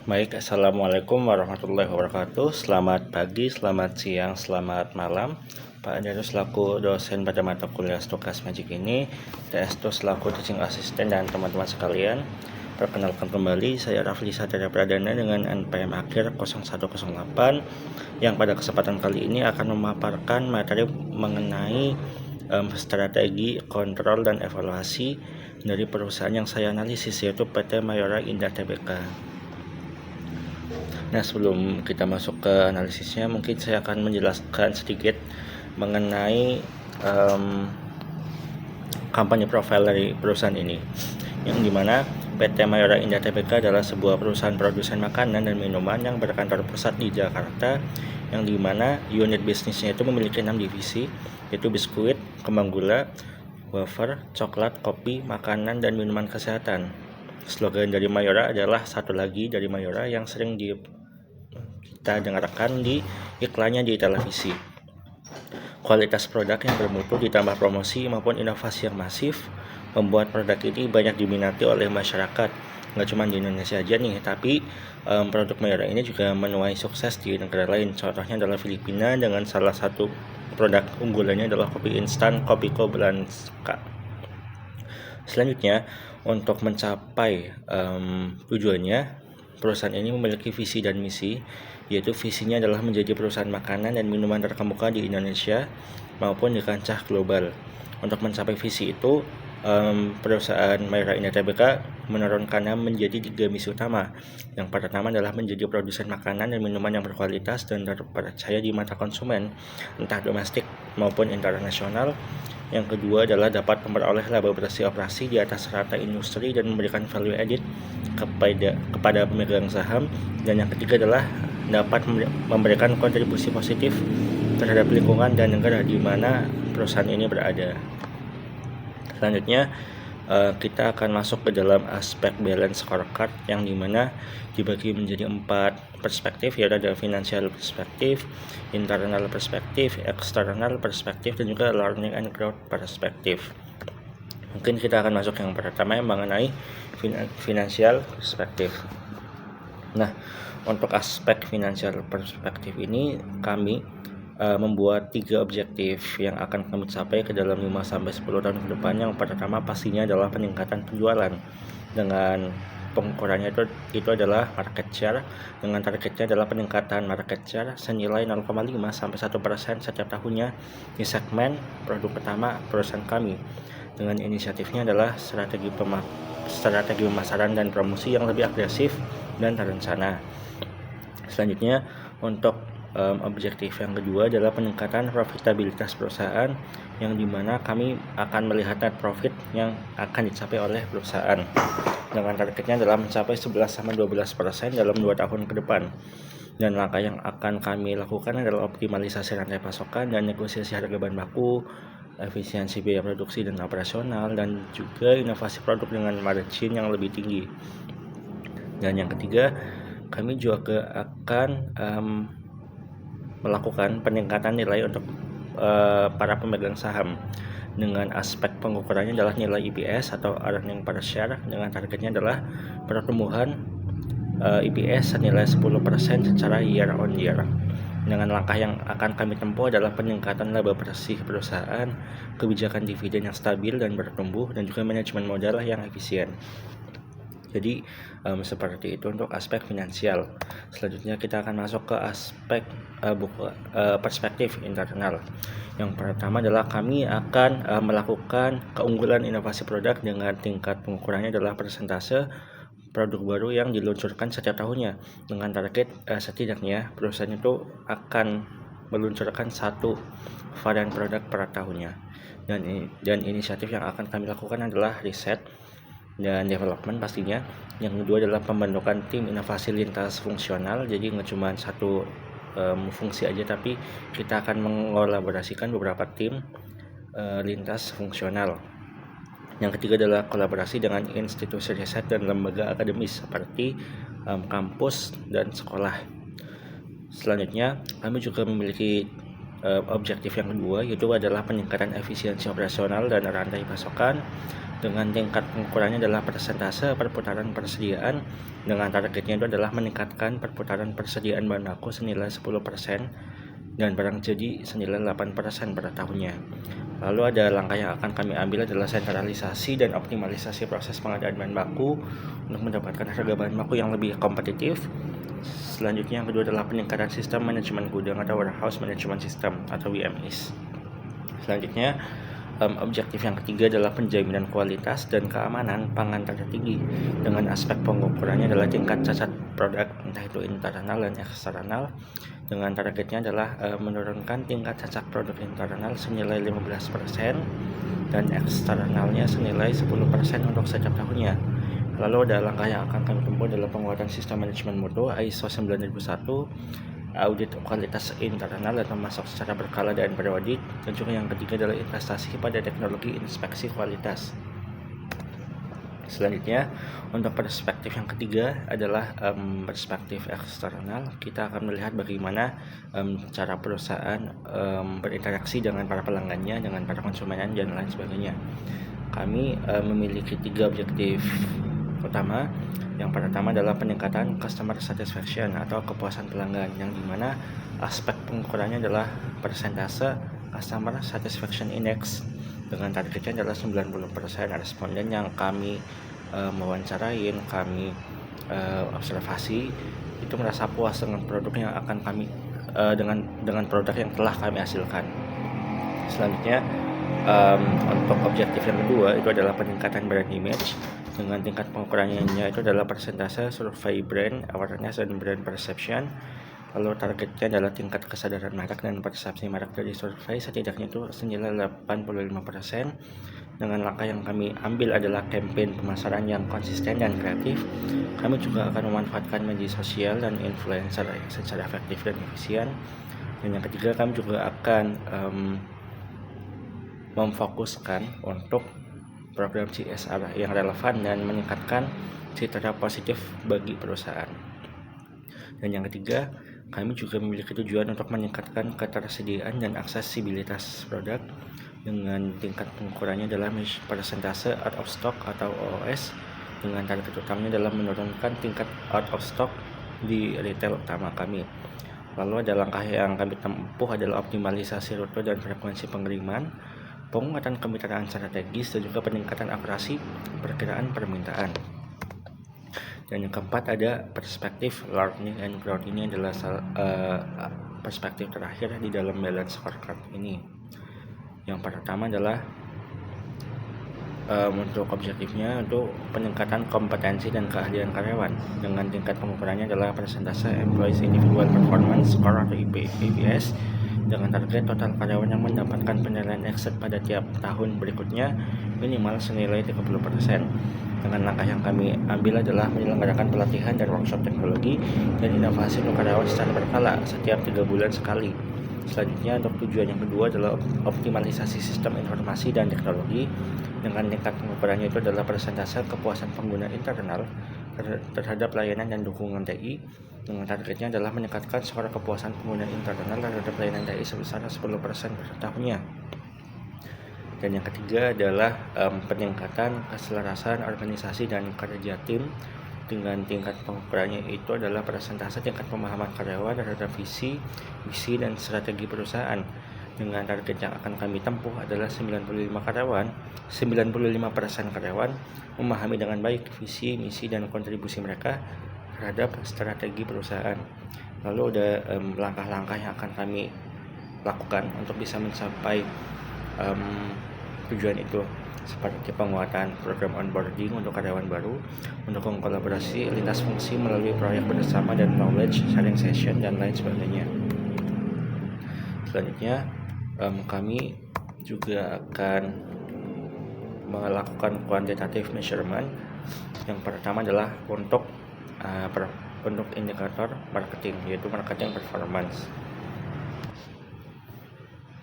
Assalamualaikum warahmatullahi wabarakatuh. Selamat pagi, selamat siang, selamat malam. Pak Danu selaku dosen pada mata kuliah Stokas Magic ini, TS2 selaku teaching assistant dan teman-teman sekalian. Perkenalkan kembali, saya Rafli Satria Pradana dengan NPM akhir 0108 yang pada kesempatan kali ini akan memaparkan materi mengenai strategi, kontrol, dan evaluasi dari perusahaan yang saya analisis, yaitu PT Mayora Indah Tbk. Nah, sebelum kita masuk ke analisisnya, mungkin saya akan menjelaskan sedikit mengenai kampanye profil dari perusahaan ini, yang dimana PT Mayora Indah Tbk adalah sebuah perusahaan produsen makanan dan minuman yang berkantor pusat di Jakarta, yang dimana unit bisnisnya itu memiliki 6 divisi, yaitu biskuit, kembang gula, wafer, coklat, kopi, makanan, dan minuman kesehatan. Slogan dari Mayora adalah satu lagi dari Mayora, yang sering kita dengarkan di iklannya di televisi. Kualitas produk yang bermutu ditambah promosi maupun inovasi yang masif membuat produk ini banyak diminati oleh masyarakat. Nggak cuma di Indonesia aja nih, tapi produk Mayora ini juga menuai sukses di negara lain. Contohnya adalah Filipina dengan salah satu produk unggulannya adalah kopi instan Kopiko Blanca. Selanjutnya, untuk mencapai tujuannya, perusahaan ini memiliki visi dan misi, yaitu visinya adalah menjadi perusahaan makanan dan minuman terkemuka di Indonesia maupun di kancah global. Untuk mencapai visi itu, perusahaan Mayora Indah Tbk menurunkannya menjadi 3 misi utama. Yang pertama adalah menjadi produsen makanan dan minuman yang berkualitas dan terpercaya di mata konsumen, entah domestik maupun internasional. Yang kedua adalah dapat memperoleh laba bersih operasi di atas rata industri dan memberikan value added kepada pemegang saham. Dan yang ketiga adalah dapat memberikan kontribusi positif terhadap lingkungan dan negara di mana perusahaan ini berada. Selanjutnya, kita akan masuk ke dalam aspek balance scorecard, yang dimana dibagi menjadi 4 perspektif, yaitu ada financial perspektif, internal perspektif, external perspektif, dan juga learning and growth perspektif. Mungkin kita akan masuk yang pertama, yang mengenai financial perspektif. Nah, untuk aspek financial perspektif ini kami membuat 3 objektif yang akan kami capai ke dalam 5-10 tahun ke depan. Yang pertama pastinya adalah peningkatan penjualan, dengan pengukurannya itu adalah market share, dengan targetnya adalah peningkatan market share senilai 0,5-1% setiap tahunnya di segmen produk pertama perusahaan kami. Dengan inisiatifnya adalah strategi pemasaran dan promosi yang lebih agresif dan terencana. Selanjutnya, untuk objektif yang kedua adalah peningkatan profitabilitas perusahaan, yang dimana kami akan melihat net profit yang akan dicapai oleh perusahaan, dengan targetnya adalah mencapai 11-12% dalam 2 tahun ke depan. Dan langkah yang akan kami lakukan adalah optimalisasi rantai pasokan dan negosiasi harga bahan baku, efisiensi biaya produksi dan operasional, dan juga inovasi produk dengan margin yang lebih tinggi. Dan yang ketiga, kami juga akan melakukan peningkatan nilai untuk para pemegang saham, dengan aspek pengukurannya adalah nilai EPS atau earning per share, dengan targetnya adalah pertumbuhan EPS senilai 10% secara year on year. Dengan langkah yang akan kami tempuh adalah peningkatan laba bersih perusahaan, kebijakan dividen yang stabil dan bertumbuh, dan juga manajemen modal yang efisien. Jadi seperti itu untuk aspek finansial. Selanjutnya kita akan masuk ke aspek perspektif internal. Yang pertama adalah kami akan melakukan keunggulan inovasi produk, dengan tingkat pengukurannya adalah persentase produk baru yang diluncurkan setiap tahunnya, dengan target setidaknya perusahaan itu akan meluncurkan 1 varian produk per tahunnya. Dan inisiatif yang akan kami lakukan adalah riset dan development pastinya. Yang kedua adalah pembentukan tim inovasi lintas fungsional, jadi nggak cuma satu fungsi aja, tapi kita akan mengolaborasikan beberapa tim lintas fungsional. Yang ketiga adalah kolaborasi dengan institusi riset dan lembaga akademis seperti kampus dan sekolah. Selanjutnya, kami juga memiliki objektif yang kedua, yaitu adalah peningkatan efisiensi operasional dan rantai pasokan, dengan tingkat pengukurannya adalah persentase perputaran persediaan, dengan targetnya itu adalah meningkatkan perputaran persediaan bahan baku senilai 10% dan barang jadi senilai 8% pada tahunnya. Lalu ada langkah yang akan kami ambil adalah sentralisasi dan optimalisasi proses pengadaan bahan baku untuk mendapatkan harga bahan baku yang lebih kompetitif. Selanjutnya yang kedua adalah peningkatan sistem manajemen gudang atau warehouse management system atau WMS. Selanjutnya objektif yang ketiga adalah penjaminan kualitas dan keamanan pangan tertinggi, dengan aspek pengukurannya adalah tingkat cacat produk entah itu internal dan eksternal, dengan targetnya adalah menurunkan tingkat cacat produk internal senilai 15% dan eksternalnya senilai 10% untuk setiap tahunnya. Lalu ada langkah yang akan kami tempuh adalah penguatan sistem manajemen mutu ISO 9001, audit kualitas internal dan memasok secara berkala dan periodik, dan juga yang ketiga adalah investasi pada teknologi inspeksi kualitas. Selanjutnya untuk perspektif yang ketiga adalah perspektif eksternal. Kita akan melihat bagaimana cara perusahaan berinteraksi dengan para pelanggannya, dengan para konsumen dan lain sebagainya. Kami memiliki 3 objektif utama. Yang pertama adalah peningkatan customer satisfaction atau kepuasan pelanggan, yang dimana aspek pengukurannya adalah persentase customer satisfaction index, dengan targetnya adalah 90% responden yang kami mewawancarain, kami observasi itu merasa puas dengan produk yang akan kami dengan produk yang telah kami hasilkan. Selanjutnya untuk objektif yang kedua itu adalah peningkatan brand image, dengan tingkat pengukurannya itu adalah persentase survei brand awareness dan brand perception. Lalu targetnya adalah tingkat kesadaran merek dan persepsi merek dari survei setidaknya itu senilai 85%. Dengan langkah yang kami ambil adalah campaign pemasaran yang konsisten dan kreatif. Kami juga akan memanfaatkan media sosial dan influencer secara efektif dan efisien. Dan yang ketiga, kami juga akan memfokuskan untuk program CSR yang relevan dan meningkatkan citra positif bagi perusahaan. Dan yang ketiga, kami juga memiliki tujuan untuk meningkatkan ketersediaan dan aksesibilitas produk, dengan tingkat pengukurannya adalah persentase out of stock atau OOS, dengan target utamanya adalah menurunkan tingkat out of stock di retail utama kami. Lalu ada langkah yang kami tempuh adalah optimalisasi rute dan frekuensi pengiriman, penguatan kemitraan strategis, dan juga peningkatan akurasi perkiraan permintaan. Dan yang keempat ada perspektif learning and growth. Ini adalah perspektif terakhir di dalam balance scorecard ini. Yang pertama adalah untuk objektifnya untuk peningkatan kompetensi dan keahlian karyawan, dengan tingkat pengukurannya adalah persentase employees individual performance score atau EPS, dengan target total karyawan yang mendapatkan penilaian exit pada tiap tahun berikutnya minimal senilai 30%. Dengan langkah yang kami ambil adalah menyelenggarakan pelatihan dan workshop teknologi dan inovasi untuk karyawan secara berkala setiap 3 bulan sekali. Selanjutnya untuk tujuan yang kedua adalah optimalisasi sistem informasi dan teknologi, dengan tingkat pengukurannya itu adalah persentase kepuasan pengguna internal terhadap layanan dan dukungan TI, dengan targetnya adalah meningkatkan skor kepuasan pengguna internal terhadap layanan TI sebesar 10% per tahunnya. Dan yang ketiga adalah peningkatan keselarasan organisasi dan kerja tim, dengan tingkat pengukurannya itu adalah persentase tingkat pemahaman karyawan terhadap visi, misi, dan strategi perusahaan, dengan target yang akan kami tempuh adalah 95% karyawan memahami dengan baik visi, misi, dan kontribusi mereka terhadap strategi perusahaan. Lalu ada langkah-langkah yang akan kami lakukan untuk bisa mencapai tujuan itu, seperti penguatan program onboarding untuk karyawan baru, mendukung kolaborasi lintas fungsi melalui proyek bersama dan knowledge sharing session, dan lain sebagainya. Selanjutnya kami juga akan melakukan quantitative measurement. Yang pertama adalah untuk indikator marketing, yaitu marketing performance.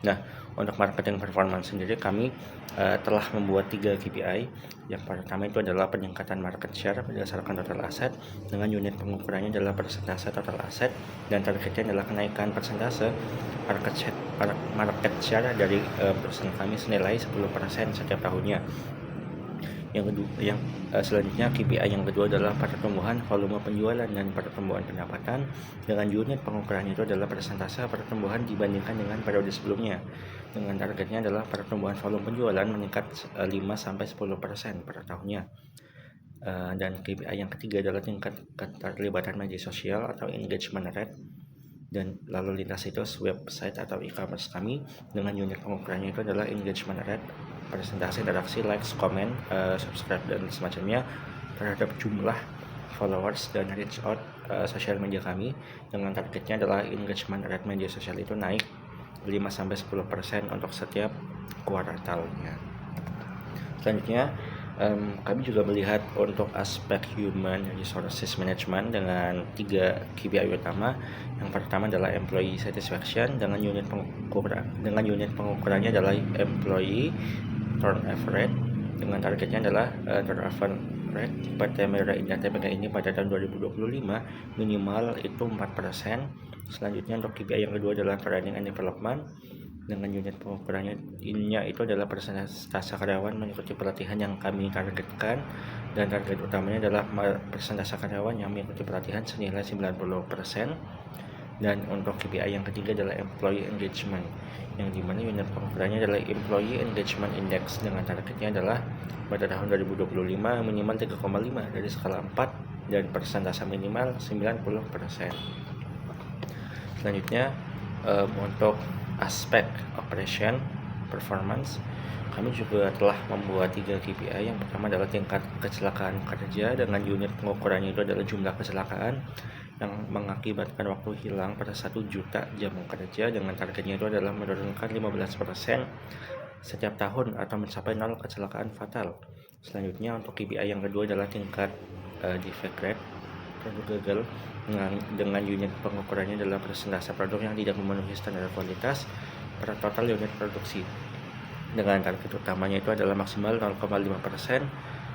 Nah, untuk marketing performance sendiri kami telah membuat 3 KPI. Yang pertama itu adalah peningkatan market share berdasarkan total aset, dengan unit pengukurannya adalah persentase total aset, dan targetnya adalah kenaikan persentase market share dari perusahaan kami senilai 10% setiap tahunnya. Selanjutnya KPI yang kedua adalah pertumbuhan volume penjualan dan pertumbuhan pendapatan, dengan unit pengukurannya itu adalah persentase pertumbuhan dibandingkan dengan periode sebelumnya, dengan targetnya adalah pertumbuhan volume penjualan meningkat 5-10% per tahunnya. Dan KPI yang ketiga adalah tingkat keterlibatan media sosial atau engagement rate, dan lalu lintas situs, website atau e-commerce kami, dengan unit pengukurannya itu adalah engagement rate, persentase interaksi, likes, komen, subscribe dan semacamnya terhadap jumlah followers dan reach out sosial media kami, dengan targetnya adalah engagement rate media sosial itu naik 5-10% untuk setiap kuartalnya. Selanjutnya kami juga melihat untuk aspek human resources management dengan 3 KPI utama. Yang pertama adalah employee satisfaction, dengan unit pengukurannya adalah employee turnover rate, dengan targetnya adalah turnover rate PT Mayora Indah Tbk ini pada tahun 2025 minimal itu 4%. Selanjutnya untuk KPI yang kedua adalah training and development, dengan unit pengukurannya itu adalah persentase karyawan mengikuti pelatihan yang kami targetkan, dan target utamanya adalah persentase karyawan yang mengikuti pelatihan senilai 90%. Dan untuk KPI yang ketiga adalah employee engagement, yang dimana unit pengukurannya adalah employee engagement index, dengan targetnya adalah pada tahun 2025 minimal 3,5 dari skala 4 dan persentase minimal 90%. Selanjutnya untuk aspek operation performance, kami juga telah membuat 3 KPI. Yang pertama adalah tingkat kecelakaan kerja, dengan unit pengukurannya itu adalah jumlah kecelakaan yang mengakibatkan waktu hilang pada 1 juta jam kerja, dengan targetnya itu adalah menurunkan 15% setiap tahun atau mencapai 0 kecelakaan fatal. Selanjutnya untuk KPI yang kedua adalah tingkat defect rate, produk gagal, dengan unit pengukurannya adalah persentase produk yang tidak memenuhi standar kualitas per total unit produksi, dengan target utamanya itu adalah maksimal 0,5%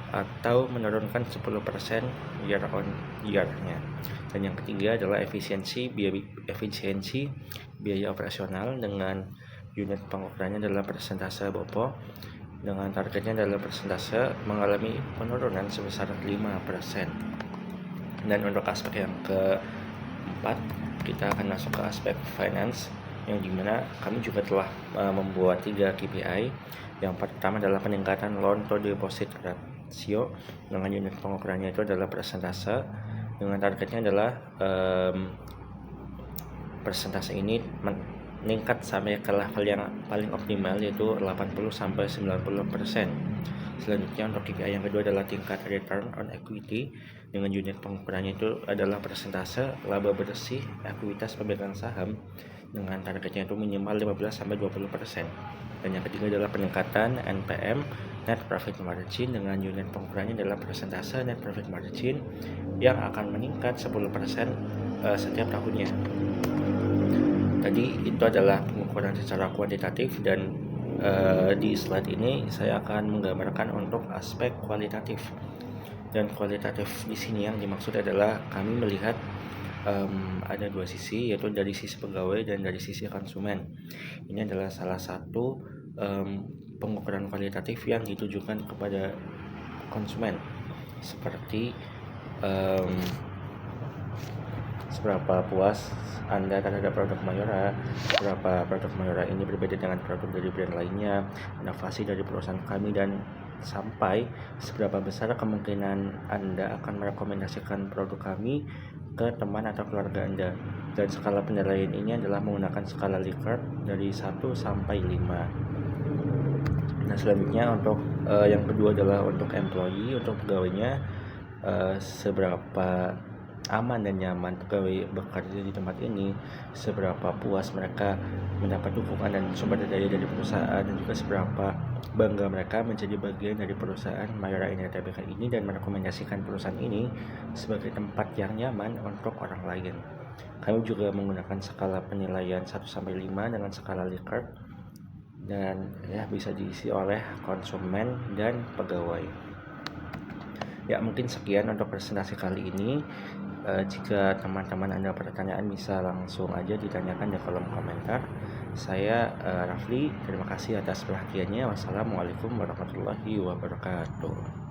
atau menurunkan 10% year on year-nya. Dan yang ketiga adalah efisiensi biaya operasional, dengan unit pengukurannya adalah persentase BOPO, dengan targetnya adalah persentase mengalami penurunan sebesar 5%. Dan untuk aspek yang keempat, kita akan masuk ke aspek finance, yang dimana kami juga telah membuat 3 KPI. Yang pertama adalah peningkatan loan to deposit ratio, dengan unit pengukurannya itu adalah persentase, dengan targetnya adalah persentase ini meningkat sampai ke level yang paling optimal, yaitu 80-90%. Selanjutnya untuk KPI yang kedua adalah tingkat return on equity, dengan unit pengukurannya itu adalah persentase laba bersih ekuitas pemegang saham, dengan targetnya itu minimal 15-20%. Dan yang ketiga adalah peningkatan NPM, net profit margin, dengan unit pengukurannya adalah persentase net profit margin yang akan meningkat 10% setiap tahunnya. Tadi itu adalah pengukuran secara kuantitatif, dan di slide ini saya akan menggambarkan untuk aspek kualitatif. Dan kualitatif di sini yang dimaksud adalah kami melihat ada 2 sisi, yaitu dari sisi pegawai dan dari sisi konsumen. Ini adalah salah satu pengukuran kualitatif yang ditujukan kepada konsumen, seperti seberapa puas Anda terhadap produk Mayora, seberapa produk Mayora ini berbeda dengan produk dari brand lainnya, inovasi dari perusahaan kami, dan sampai seberapa besar kemungkinan Anda akan merekomendasikan produk kami ke teman atau keluarga Anda. Dan skala penilaian ini adalah menggunakan skala Likert dari 1 sampai 5. Nah, selanjutnya untuk yang kedua adalah untuk employee, untuk pegawainya, seberapa aman dan nyaman pegawai bekerja di tempat ini, seberapa puas mereka mendapat dukungan dan sumber daya dari perusahaan, dan juga seberapa bangga mereka menjadi bagian dari perusahaan Mayora Indah Tbk ini dan merekomendasikan perusahaan ini sebagai tempat yang nyaman untuk orang lain. Kami juga menggunakan skala penilaian 1-5 dengan skala Likert, dan bisa diisi oleh konsumen dan pegawai. Ya, mungkin sekian untuk presentasi kali ini. Jika teman-teman Anda pertanyaan, bisa langsung aja ditanyakan di kolom komentar. Saya Rafli, terima kasih atas perhatiannya. Wassalamualaikum warahmatullahi wabarakatuh.